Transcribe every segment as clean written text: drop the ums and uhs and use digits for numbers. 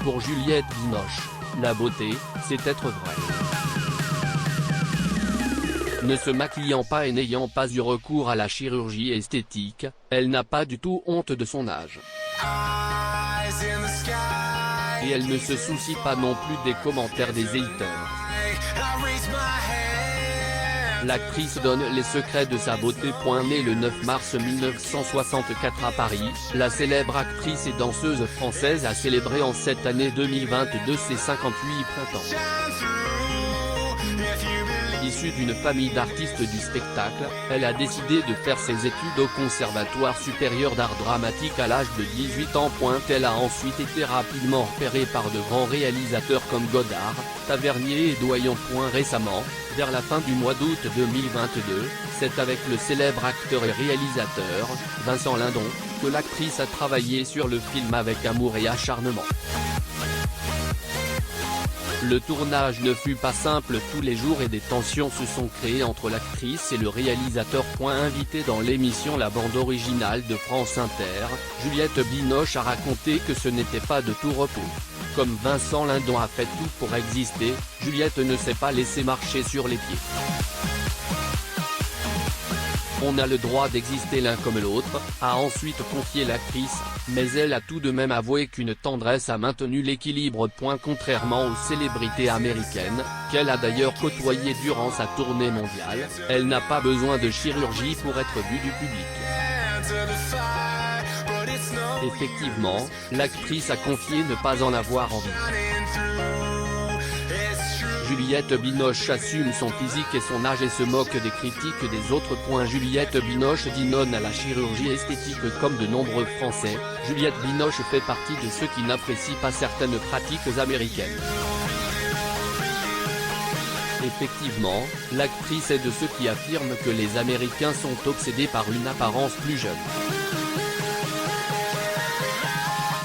Pour Juliette Binoche, la beauté, c'est être vrai. Ne se maquillant pas et n'ayant pas eu recours à la chirurgie esthétique, elle n'a pas du tout honte de son âge. Et elle ne se soucie pas non plus des commentaires des haters. L'actrice donne les secrets de sa beauté. Née le 9 mars 1964 à Paris, la célèbre actrice et danseuse française a célébré en cette année 2022 ses 58 printemps. Issue d'une famille d'artistes du spectacle, elle a décidé de faire ses études au Conservatoire supérieur d'art dramatique à l'âge de 18 ans. Elle a ensuite été rapidement repérée par de grands réalisateurs comme Godard, Tavernier et Doyon. Récemment, vers la fin du mois d'août 2022, c'est avec le célèbre acteur et réalisateur, Vincent Lindon, que l'actrice a travaillé sur le film avec amour et acharnement. Le tournage ne fut pas simple tous les jours et des tensions se sont créées entre l'actrice et le réalisateur. Invitée dans l'émission La Bande Originale de France Inter, Juliette Binoche a raconté que ce n'était pas de tout repos. Comme Vincent Lindon a fait tout pour exister, Juliette ne s'est pas laissée marcher sur les pieds. On a le droit d'exister l'un comme l'autre, a ensuite confié l'actrice, mais elle a tout de même avoué qu'une tendresse a maintenu l'équilibre. Contrairement aux célébrités américaines, qu'elle a d'ailleurs côtoyées durant sa tournée mondiale, elle n'a pas besoin de chirurgie pour être vue du public. Effectivement, l'actrice a confié ne pas en avoir envie. Juliette Binoche assume son physique et son âge et se moque des critiques des autres. Juliette Binoche dit non à la chirurgie esthétique. Comme de nombreux Français, Juliette Binoche fait partie de ceux qui n'apprécient pas certaines pratiques américaines. Effectivement, l'actrice est de ceux qui affirment que les Américains sont obsédés par une apparence plus jeune.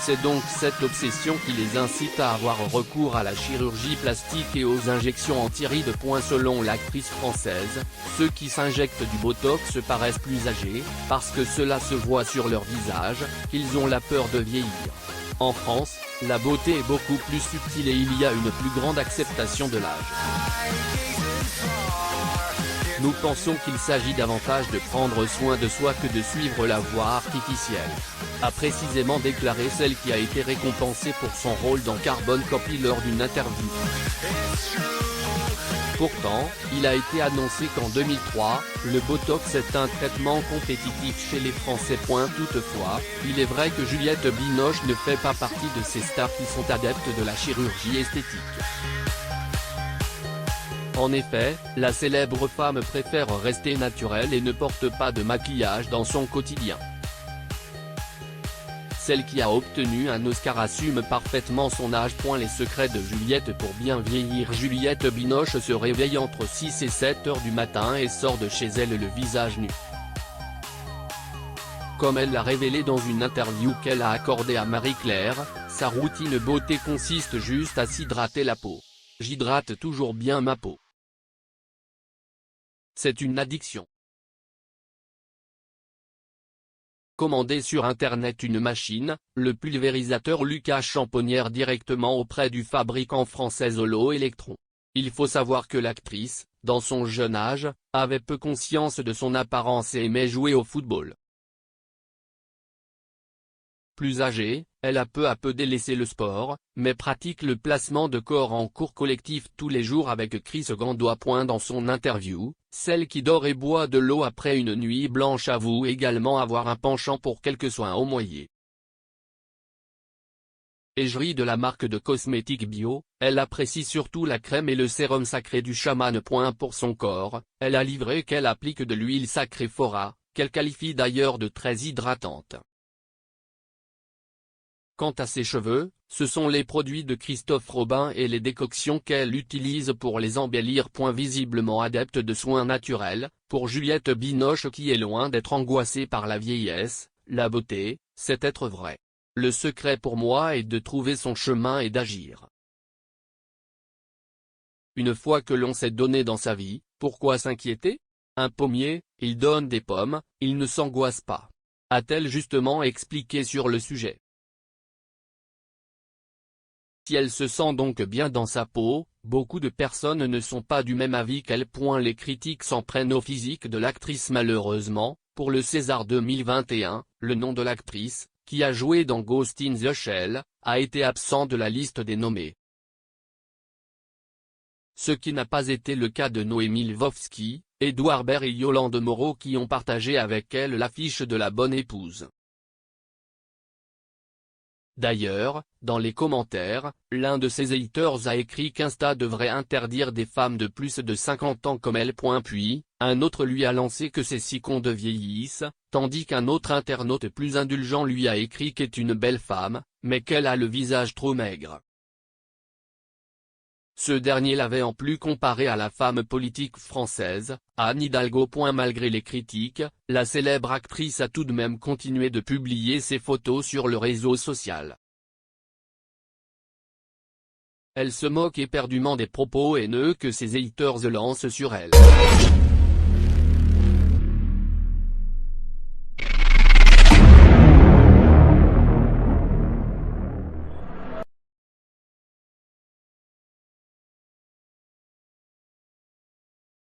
C'est donc cette obsession qui les incite à avoir recours à la chirurgie plastique et aux injections anti-rides. Selon l'actrice française, ceux qui s'injectent du botox paraissent plus âgés, parce que cela se voit sur leur visage, qu'ils ont la peur de vieillir. En France, la beauté est beaucoup plus subtile et il y a une plus grande acceptation de l'âge. Nous pensons qu'il s'agit davantage de prendre soin de soi que de suivre la voie artificielle, a précisément déclaré celle qui a été récompensée pour son rôle dans Carbon Copy lors d'une interview. Pourtant, il a été annoncé qu'en 2003, le Botox est un traitement compétitif chez les Français. Toutefois, il est vrai que Juliette Binoche ne fait pas partie de ces stars qui sont adeptes de la chirurgie esthétique. En effet, la célèbre femme préfère rester naturelle et ne porte pas de maquillage dans son quotidien. Celle qui a obtenu un Oscar assume parfaitement son âge. Les secrets de Juliette pour bien vieillir. Juliette Binoche se réveille entre 6 et 7 heures du matin et sort de chez elle le visage nu. Comme elle l'a révélé dans une interview qu'elle a accordée à Marie-Claire, sa routine beauté consiste juste à s'hydrater la peau. J'hydrate toujours bien ma peau. C'est une addiction. Commandez sur internet une machine, le pulvérisateur Lucas Champonnière directement auprès du fabricant français Holo Electron. Il faut savoir que l'actrice, dans son jeune âge, avait peu conscience de son apparence et aimait jouer au football. Plus âgée, elle a peu à peu délaissé le sport, mais pratique le placement de corps en cours collectif tous les jours avec Chris Gandois. Dans son interview, celle qui dort et boit de l'eau après une nuit blanche avoue également avoir un penchant pour quelques soins homoyés. Égérie de la marque de cosmétiques bio, elle apprécie surtout la crème et le sérum sacré du chaman. Pour son corps, elle a livré qu'elle applique de l'huile sacrée Fora, qu'elle qualifie d'ailleurs de très hydratante. Quant à ses cheveux, ce sont les produits de Christophe Robin et les décoctions qu'elle utilise pour les embellir. Visiblement adepte de soins naturels, pour Juliette Binoche qui est loin d'être angoissée par la vieillesse, la beauté, c'est être vrai. Le secret pour moi est de trouver son chemin et d'agir. Une fois que l'on s'est donné dans sa vie, pourquoi s'inquiéter? Un pommier, il donne des pommes, il ne s'angoisse pas. A-t-elle justement expliqué sur le sujet. Si elle se sent donc bien dans sa peau, beaucoup de personnes ne sont pas du même avis qu'elle. Les critiques s'en prennent au physique de l'actrice. Malheureusement, pour le César 2021, le nom de l'actrice, qui a joué dans Ghost in the Shell, a été absent de la liste des nommés. Ce qui n'a pas été le cas de Noémie Lvovsky, Édouard Baird et Yolande Moreau qui ont partagé avec elle l'affiche de la bonne épouse. D'ailleurs, dans les commentaires, l'un de ses haters a écrit qu'Insta devrait interdire des femmes de plus de 50 ans comme elle. Puis, un autre lui a lancé que ces sicons de vieillissent, tandis qu'un autre internaute plus indulgent lui a écrit qu'est une belle femme, mais qu'elle a le visage trop maigre. Ce dernier l'avait en plus comparé à la femme politique française, Anne Hidalgo. Malgré les critiques, la célèbre actrice a tout de même continué de publier ses photos sur le réseau social. Elle se moque éperdument des propos haineux que ses haters lancent sur elle.